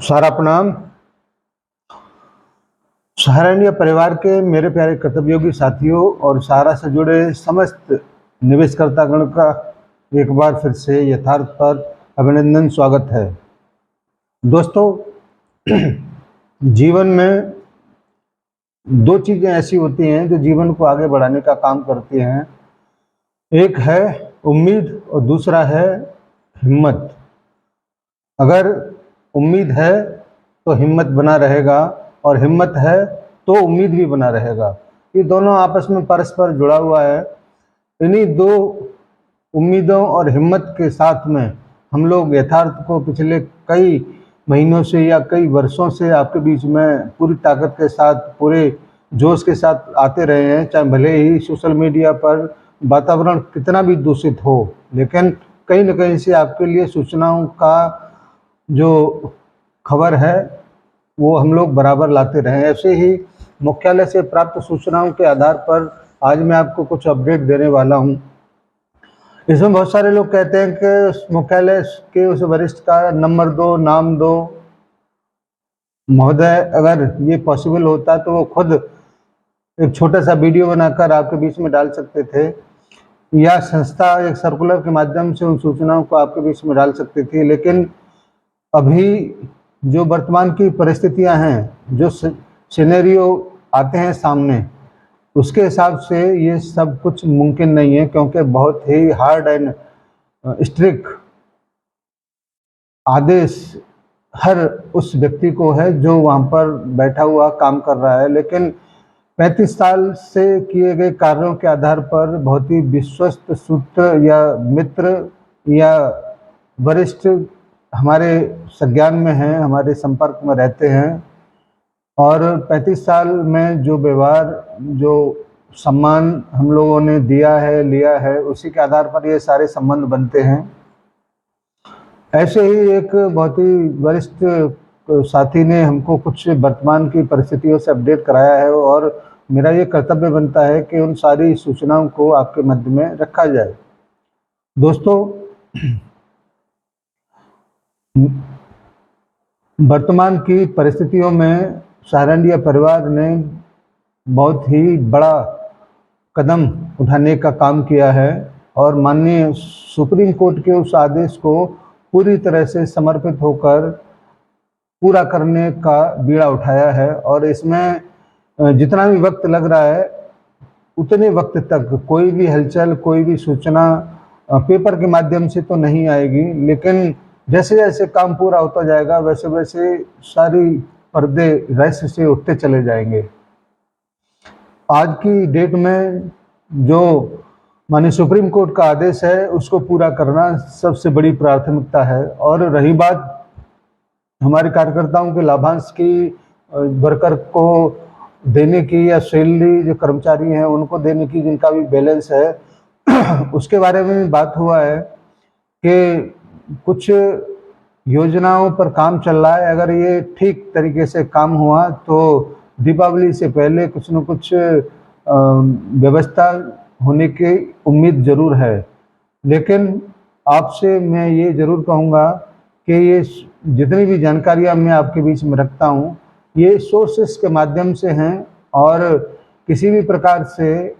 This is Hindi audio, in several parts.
सारा प्रणाम। सहारनीय परिवार के मेरे प्यारे कर्तव्योगी साथियों और सहारा से जुड़े समस्त निवेशकर्तागण का एक बार फिर से यथार्थ पर अभिनंदन स्वागत है। दोस्तों, जीवन में दो चीज़ें ऐसी होती हैं जो जीवन को आगे बढ़ाने का काम करती हैं। एक है उम्मीद और दूसरा है हिम्मत। अगर उम्मीद है तो हिम्मत बना रहेगा और हिम्मत है तो उम्मीद भी बना रहेगा। ये दोनों आपस में परस्पर जुड़ा हुआ है। इन्हीं दो उम्मीदों और हिम्मत के साथ में हम लोग यथार्थ को पिछले कई महीनों से या कई वर्षों से आपके बीच में पूरी ताकत के साथ, पूरे जोश के साथ आते रहे हैं। चाहे भले ही सोशल मीडिया पर वातावरण कितना भी दूषित हो, लेकिन कहीं न कहीं से आपके लिए सूचनाओं का जो खबर है वो हम लोग बराबर लाते रहे। ऐसे ही मुख्यालय से प्राप्त सूचनाओं के आधार पर आज मैं आपको कुछ अपडेट देने वाला हूं। इसमें बहुत सारे लोग कहते हैं कि मुख्यालय के उस वरिष्ठ का नंबर दो, नाम दो। महोदय, अगर ये पॉसिबल होता तो वो खुद एक छोटा सा वीडियो बनाकर आपके बीच में डाल सकते थे, या संस्था एक सर्कुलर के माध्यम से उन सूचनाओं को आपके बीच में डाल सकती थी। लेकिन अभी जो वर्तमान की परिस्थितियां हैं, जो सिनेरियो आते हैं सामने, उसके हिसाब से ये सब कुछ मुमकिन नहीं है, क्योंकि बहुत ही हार्ड एंड स्ट्रिक्ट आदेश हर उस व्यक्ति को है जो वहाँ पर बैठा हुआ काम कर रहा है। लेकिन 35 साल से किए गए कार्यों के आधार पर बहुत ही विश्वस्त सूत्र या मित्र या वरिष्ठ हमारे संज्ञान में हैं, हमारे संपर्क में रहते हैं, और 35 साल में जो व्यवहार, जो सम्मान हम लोगों ने दिया है, लिया है, उसी के आधार पर ये सारे संबंध बनते हैं। ऐसे ही एक बहुत ही वरिष्ठ साथी ने हमको कुछ वर्तमान की परिस्थितियों से अपडेट कराया है, और मेरा ये कर्तव्य बनता है कि उन सारी सूचनाओं को आपके मध्य में रखा जाए। दोस्तों, वर्तमान की परिस्थितियों में सहारनीय परिवार ने बहुत ही बड़ा कदम उठाने का काम किया है, और माननीय सुप्रीम कोर्ट के उस आदेश को पूरी तरह से समर्पित होकर पूरा करने का बीड़ा उठाया है। और इसमें जितना भी वक्त लग रहा है, उतने वक्त तक कोई भी हलचल, कोई भी सूचना पेपर के माध्यम से तो नहीं आएगी, लेकिन जैसे जैसे काम पूरा होता जाएगा वैसे वैसे सारी पर्दे रहस्य से उठते चले जाएंगे। आज की डेट में जो माननीय सुप्रीम कोर्ट का आदेश है उसको पूरा करना सबसे बड़ी प्राथमिकता है। और रही बात हमारे कार्यकर्ताओं के लाभांश की, वर्कर को देने की, या सैलरी जो कर्मचारी हैं उनको देने की, जिनका भी बैलेंस है उसके बारे में बात हुआ है कि कुछ योजनाओं पर काम चल रहा है। अगर ये ठीक तरीके से काम हुआ तो दीपावली से पहले कुछ न कुछ व्यवस्था होने की उम्मीद जरूर है। लेकिन आपसे मैं ये ज़रूर कहूँगा कि ये जितनी भी जानकारियाँ मैं आपके बीच में रखता हूँ, ये सोर्सेस के माध्यम से हैं, और किसी भी प्रकार से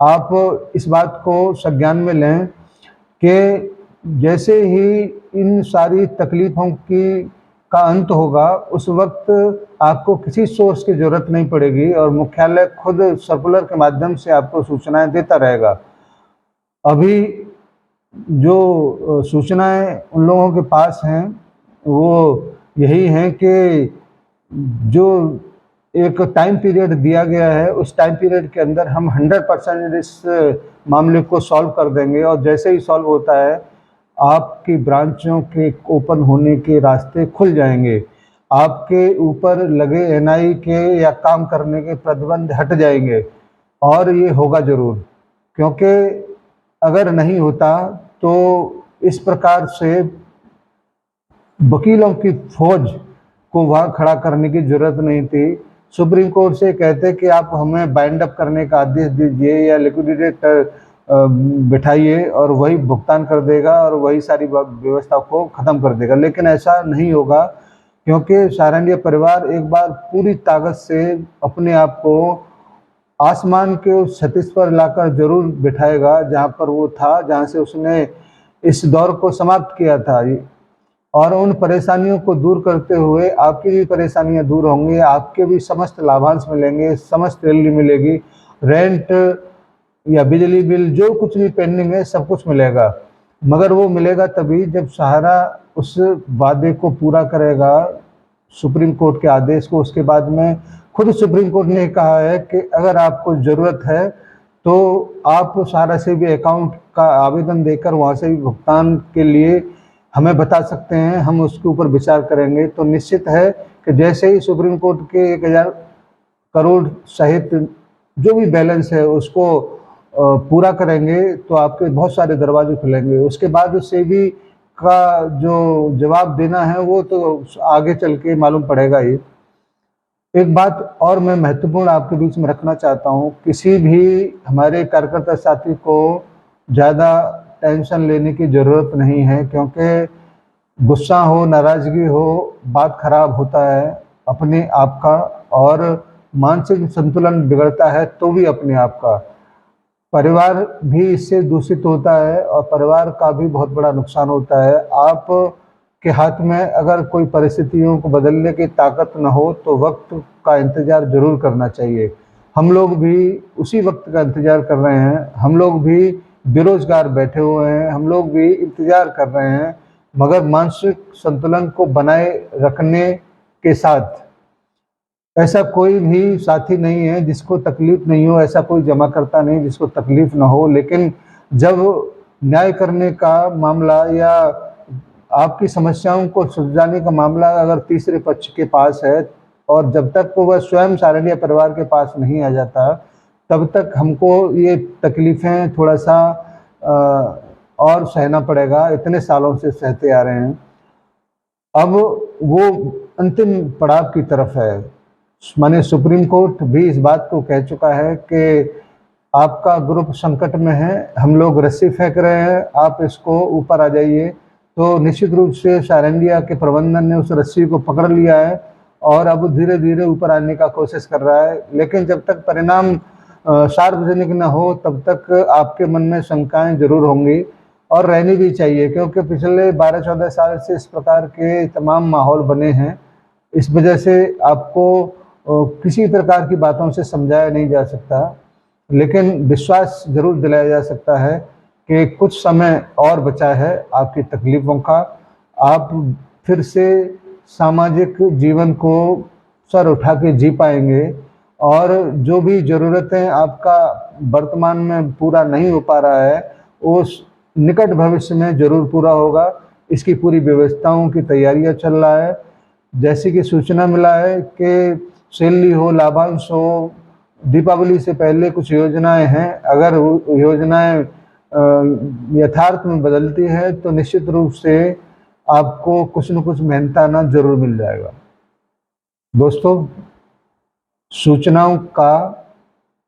आप इस बात को संज्ञान में लें कि जैसे ही इन सारी तकलीफ़ों की का अंत होगा, उस वक्त आपको किसी सोर्स की ज़रूरत नहीं पड़ेगी, और मुख्यालय खुद सर्कुलर के माध्यम से आपको सूचनाएं देता रहेगा। अभी जो सूचनाएं उन लोगों के पास हैं वो यही हैं कि जो एक टाइम पीरियड दिया गया है, उस टाइम पीरियड के अंदर हम 100% इस मामले को सॉल्व कर देंगे, और जैसे ही सॉल्व होता है आपकी ब्रांचों के ओपन होने के रास्ते खुल जाएंगे, आपके ऊपर लगे एनआई के या काम करने के प्रतिबंध हट जाएंगे, और ये होगा ज़रूर। क्योंकि अगर नहीं होता तो इस प्रकार से वकीलों की फौज को वहाँ खड़ा करने की जरूरत नहीं थी। सुप्रीम कोर्ट से कहते कि आप हमें बाइंड अप करने का आदेश दीजिए या लिक्विडेटर बिठाइए, और वही भुगतान कर देगा और वही सारी व्यवस्था को ख़त्म कर देगा। लेकिन ऐसा नहीं होगा, क्योंकि सहारनडीह परिवार एक बार पूरी ताकत से अपने आप को आसमान के उस क्षितिज पर लाकर जरूर बिठाएगा जहाँ पर वो था, जहाँ से उसने इस दौर को समाप्त किया था। और उन परेशानियों को दूर करते हुए आपकी भी परेशानियां दूर होंगी, आपके भी समस्त लाभांश मिलेंगे, समस्त सैलरी मिलेगी, रेंट या बिजली बिल जो कुछ भी पेंडिंग है सब कुछ मिलेगा। मगर वो मिलेगा तभी जब सहारा उस वादे को पूरा करेगा, सुप्रीम कोर्ट के आदेश को। उसके बाद में खुद सुप्रीम कोर्ट ने कहा है कि अगर आपको ज़रूरत है तो आप सहारा से भी अकाउंट का आवेदन देकर वहाँ से भी भुगतान के लिए हमें बता सकते हैं, हम उसके ऊपर विचार करेंगे। तो निश्चित है कि जैसे ही सुप्रीम कोर्ट के 1000 करोड़ सहित जो भी बैलेंस है उसको पूरा करेंगे तो आपके बहुत सारे दरवाजे खुलेंगे। उसके बाद उससे भी का जो जवाब देना है वो तो आगे चल के मालूम पड़ेगा ही। एक बात और मैं महत्वपूर्ण आपके बीच में रखना चाहता हूँ, किसी भी हमारे कार्यकर्ता साथी को ज़्यादा टेंशन लेने की ज़रूरत नहीं है, क्योंकि गुस्सा हो, नाराज़गी हो, बात खराब होता है अपने आप का, और मानसिक संतुलन बिगड़ता है तो भी अपने आप का। परिवार भी इससे दूषित होता है और परिवार का भी बहुत बड़ा नुकसान होता है। आप के हाथ में अगर कोई परिस्थितियों को बदलने की ताकत न हो तो वक्त का इंतज़ार ज़रूर करना चाहिए। हम लोग भी उसी वक्त का इंतज़ार कर रहे हैं, हम लोग भी बेरोज़गार बैठे हुए हैं, हम लोग भी इंतज़ार कर रहे हैं, मगर मानसिक संतुलन को बनाए रखने के साथ ऐसा कोई भी साथी नहीं है जिसको तकलीफ नहीं हो, ऐसा कोई जमाकर्ता नहीं जिसको तकलीफ ना हो। लेकिन जब न्याय करने का मामला या आपकी समस्याओं को सुलझाने का मामला अगर तीसरे पक्ष के पास है और जब तक वो वह स्वयं सहारनडीह परिवार के पास नहीं आ जाता, तब तक हमको ये तकलीफ़ें थोड़ा सा और सहना पड़ेगा। इतने सालों से सहते आ रहे हैं, अब वो अंतिम पड़ाव की तरफ है। माने सुप्रीम कोर्ट भी इस बात को कह चुका है कि आपका ग्रुप संकट में है, हम लोग रस्सी फेंक रहे हैं, आप इसको ऊपर आ जाइए। तो निश्चित रूप से सहारनडीह के प्रबंधन ने उस रस्सी को पकड़ लिया है और अब धीरे धीरे ऊपर आने का कोशिश कर रहा है। लेकिन जब तक परिणाम सार्वजनिक न हो तब तक आपके मन में शंकाएं जरूर होंगी और रहनी भी चाहिए, क्योंकि पिछले 12-14 साल से इस प्रकार के तमाम माहौल बने हैं। इस वजह से आपको किसी प्रकार की बातों से समझाया नहीं जा सकता, लेकिन विश्वास जरूर दिलाया जा सकता है कि कुछ समय और बचा है आपकी तकलीफ़ों का। आप फिर से सामाजिक जीवन को सर उठा के जी पाएंगे और जो भी ज़रूरतें आपका वर्तमान में पूरा नहीं हो पा रहा है उस निकट भविष्य में ज़रूर पूरा होगा। इसकी पूरी व्यवस्थाओं की तैयारियां चल रहा है। जैसे कि सूचना मिला है कि सैलरी हो, लाभांश हो, दीपावली से पहले कुछ योजनाएं हैं, अगर वो योजनाएं यथार्थ में बदलती है तो निश्चित रूप से आपको कुछ न कुछ मेहनताना जरूर मिल जाएगा। दोस्तों, सूचनाओं का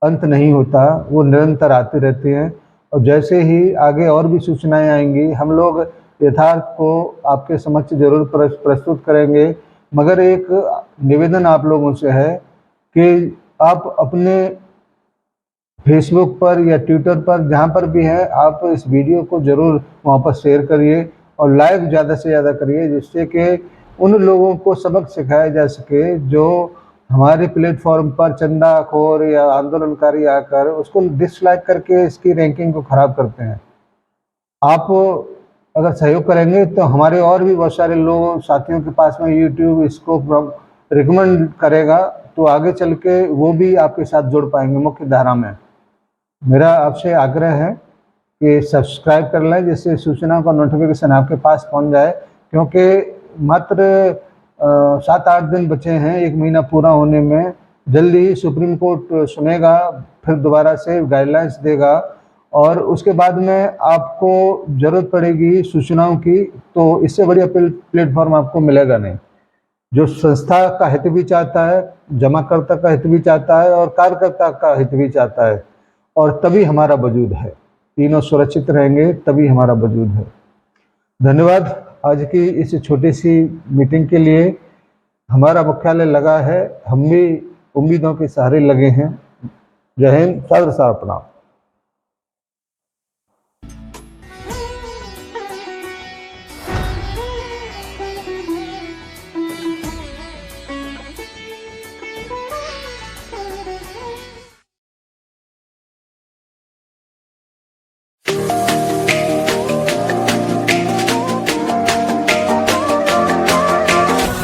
अंत नहीं होता, वो निरंतर आती रहती हैं और जैसे ही आगे और भी सूचनाएं आएंगी हम लोग यथार्थ को आपके समक्ष जरूर प्रस्तुत करेंगे। मगर एक निवेदन आप लोगों से है कि आप अपने फेसबुक पर या ट्विटर पर जहाँ पर भी है आप इस वीडियो को ज़रूर वहाँ पर शेयर करिए और लाइक ज़्यादा से ज़्यादा करिए, जिससे कि उन लोगों को सबक सिखाया जा सके जो हमारे प्लेटफॉर्म पर चंदाखोर या आंदोलनकारी आकर उसको डिसलाइक करके इसकी रैंकिंग को ख़राब करते हैं। आप अगर सहयोग करेंगे तो हमारे और भी बहुत सारे लोग साथियों के पास में यूट्यूब इसको रिकमेंड करेगा, तो आगे चल के वो भी आपके साथ जुड़ पाएंगे मुख्य धारा में। मेरा आपसे आग्रह है कि सब्सक्राइब कर लें जिससे सूचना का नोटिफिकेशन आपके पास पहुंच जाए, क्योंकि मात्र 7-8 दिन बचे हैं 1 महीना पूरा होने में। जल्दी ही सुप्रीम कोर्ट सुनेगा, फिर दोबारा से गाइडलाइंस देगा और उसके बाद में आपको ज़रूरत पड़ेगी सूचनाओं की, तो इससे बढ़िया प्लेटफॉर्म आपको मिलेगा नहीं। जो संस्था का हित भी चाहता है, जमाकर्ता का हित भी चाहता है और कार्यकर्ता का हित भी चाहता है, और तभी हमारा वजूद है। तीनों सुरक्षित रहेंगे तभी हमारा वजूद है। धन्यवाद आज की इस छोटी सी मीटिंग के लिए। हमारा मुख्यालय लगा है, हम भी उम्मीदों के सहारे लगे हैं। जय हिंद, सादर सादर प्रणाम।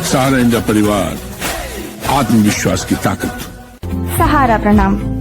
सहारा इंडिया परिवार, आत्मविश्वास की ताकत। सहारा प्रणाम।